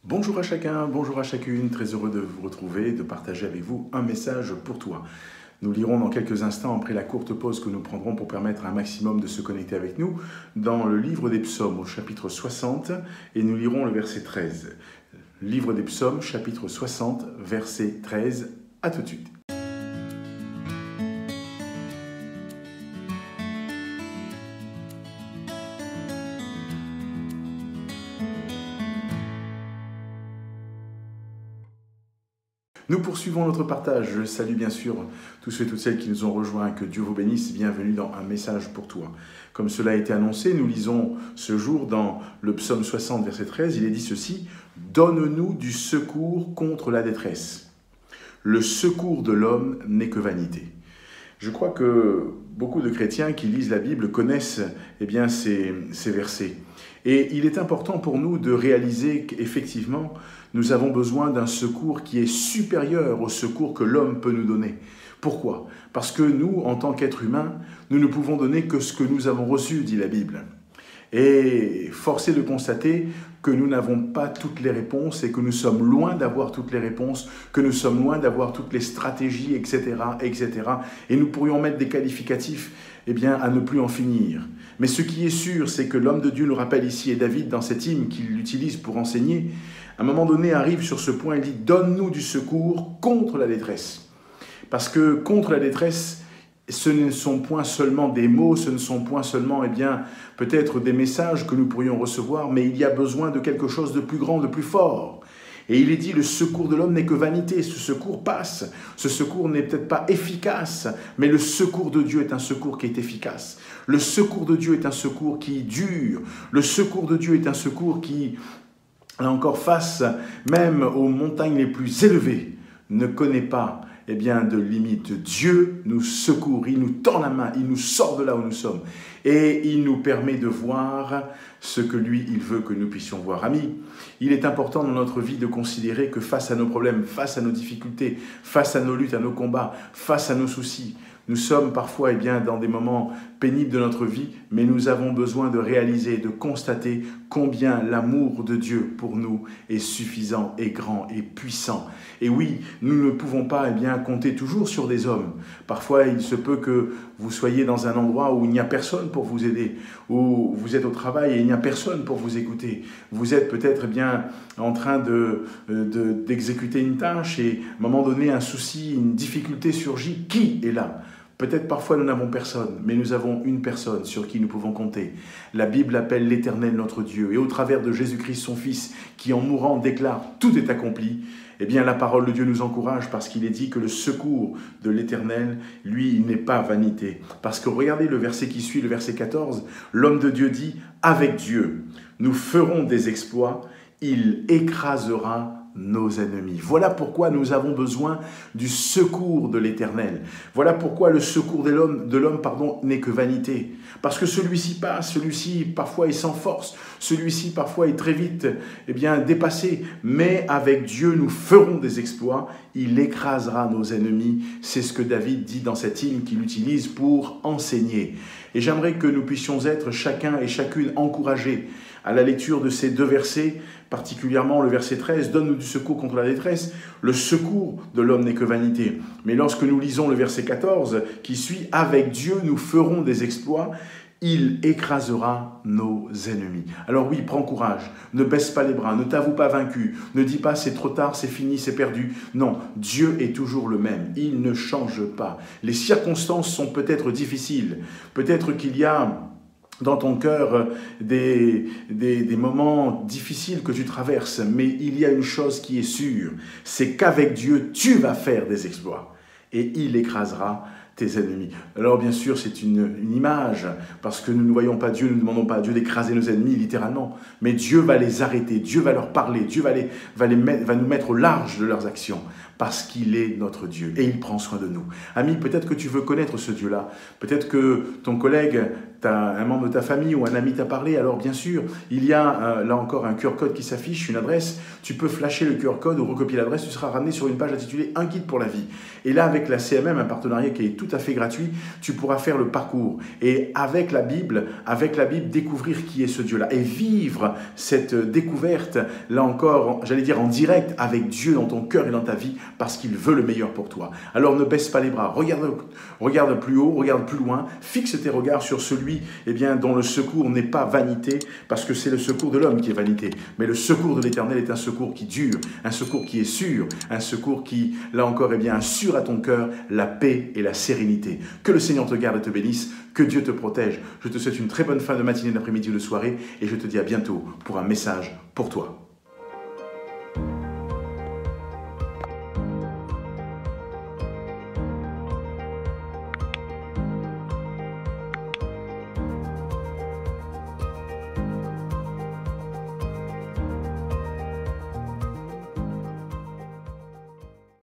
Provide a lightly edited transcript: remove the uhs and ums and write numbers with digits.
Bonjour à chacun, bonjour à chacune, très heureux de vous retrouver, de partager avec vous un message pour toi. Nous lirons dans quelques instants, après la courte pause que nous prendrons pour permettre à un maximum de se connecter avec nous, dans le livre des psaumes au chapitre 60, et nous lirons le verset 13. Livre des psaumes, chapitre 60, verset 13, à tout de suite. Nous poursuivons notre partage. Je salue bien sûr tous ceux et toutes celles qui nous ont rejoints. Que Dieu vous bénisse. Bienvenue dans Un message pour toi. Comme cela a été annoncé, nous lisons ce jour dans le psaume 60, verset 13. Il est dit ceci: « Donne-nous du secours contre la détresse. Le secours de l'homme n'est que vanité. » Je crois que beaucoup de chrétiens qui lisent la Bible connaissent ces versets. Et il est important pour nous de réaliser qu'effectivement, nous avons besoin d'un secours qui est supérieur au secours que l'homme peut nous donner. Pourquoi? Parce que nous, en tant qu'êtres humains, nous ne pouvons donner que ce que nous avons reçu, dit la Bible. Et force est de constater que nous n'avons pas toutes les réponses et que nous sommes loin d'avoir toutes les réponses, que nous sommes loin d'avoir toutes les stratégies, etc., etc. Et nous pourrions mettre des qualificatifs à ne plus en finir. Mais ce qui est sûr, c'est que l'homme de Dieu nous rappelle ici, et David, dans cet hymne qu'il utilise pour enseigner, à un moment donné arrive sur ce point, il dit « Donne-nous du secours contre la détresse ». Parce que contre la détresse, ce ne sont point seulement des mots, ce ne sont point seulement peut-être des messages que nous pourrions recevoir, mais il y a besoin de quelque chose de plus grand, de plus fort. Et il est dit, le secours de l'homme n'est que vanité, ce secours passe, ce secours n'est peut-être pas efficace, mais le secours de Dieu est un secours qui est efficace. Le secours de Dieu est un secours qui dure, le secours de Dieu est un secours qui, là encore, face même aux montagnes les plus élevées, ne connaît pas de limite. Dieu nous secourt, il nous tend la main, il nous sort de là où nous sommes et il nous permet de voir ce que lui, il veut que nous puissions voir. Amis, il est important dans notre vie de considérer que face à nos problèmes, face à nos difficultés, face à nos luttes, à nos combats, face à nos soucis, nous sommes parfois dans des moments pénibles de notre vie, mais nous avons besoin de réaliser, de constater combien l'amour de Dieu pour nous est suffisant et grand et puissant. Et oui, nous ne pouvons pas compter toujours sur des hommes. Parfois, il se peut que vous soyez dans un endroit où il n'y a personne pour vous aider, où vous êtes au travail et il n'y a personne pour vous écouter. Vous êtes peut-être en train d'exécuter une tâche et à un moment donné, un souci, une difficulté surgit. Qui est là ? Peut-être parfois nous n'avons personne, mais nous avons une personne sur qui nous pouvons compter. La Bible appelle l'Éternel notre Dieu. Et au travers de Jésus-Christ, son Fils, qui en mourant déclare « Tout est accompli », la parole de Dieu nous encourage parce qu'il est dit que le secours de l'Éternel, lui, il n'est pas vanité. Parce que regardez le verset qui suit, le verset 14, l'homme de Dieu dit « Avec Dieu, nous ferons des exploits, il écrasera nos ennemis ». Voilà pourquoi nous avons besoin du secours de l'Éternel. Voilà pourquoi le secours de l'homme n'est que vanité. Parce que celui-ci passe, celui-ci parfois est sans force, celui-ci parfois est très vite dépassé. Mais avec Dieu, nous ferons des exploits, il écrasera nos ennemis. C'est ce que David dit dans cet hymne qu'il utilise pour enseigner. Et j'aimerais que nous puissions être chacun et chacune encouragés à la lecture de ces deux versets, particulièrement le verset 13, « Donne-nous du secours contre la détresse ». Le secours de l'homme n'est que vanité. Mais lorsque nous lisons le verset 14 qui suit, « Avec Dieu, nous ferons des exploits, il écrasera nos ennemis ». Alors oui, prends courage, ne baisse pas les bras, ne t'avoue pas vaincu, ne dis pas « c'est trop tard, c'est fini, c'est perdu ». Non, Dieu est toujours le même, il ne change pas. Les circonstances sont peut-être difficiles, peut-être qu'il y a dans ton cœur des moments difficiles que tu traverses, mais il y a une chose qui est sûre, c'est qu'avec Dieu, tu vas faire des exploits et il écrasera tes ennemis. Alors bien sûr, c'est une image, parce que nous ne voyons pas Dieu, nous ne demandons pas à Dieu d'écraser nos ennemis, littéralement, mais Dieu va les arrêter, Dieu va leur parler, Dieu va nous mettre au large de leurs actions, parce qu'il est notre Dieu, et il prend soin de nous. Ami, peut-être que tu veux connaître ce Dieu-là, peut-être que ton collègue un membre de ta famille ou un ami t'a parlé, alors bien sûr, il y a là encore un QR code qui s'affiche, une adresse. Tu peux flasher le QR code ou recopier l'adresse, tu seras ramené sur une page intitulée « Un guide pour la vie ». Et là, avec la CMM, un partenariat qui est tout à fait gratuit, tu pourras faire le parcours. Et avec la Bible, découvrir qui est ce Dieu-là et vivre cette découverte, là encore, j'allais dire en direct, avec Dieu dans ton cœur et dans ta vie, parce qu'il veut le meilleur pour toi. Alors ne baisse pas les bras, regarde plus haut, regarde plus loin, fixe tes regards sur celui dont le secours n'est pas vanité, parce que c'est le secours de l'homme qui est vanité. Mais le secours de l'Éternel est un secours qui dure, un secours qui est sûr, un secours qui, là encore, assure à ton cœur la paix et la sérénité. Que le Seigneur te garde et te bénisse, que Dieu te protège. Je te souhaite une très bonne fin de matinée, d'après-midi ou de soirée, et je te dis à bientôt pour un message pour toi.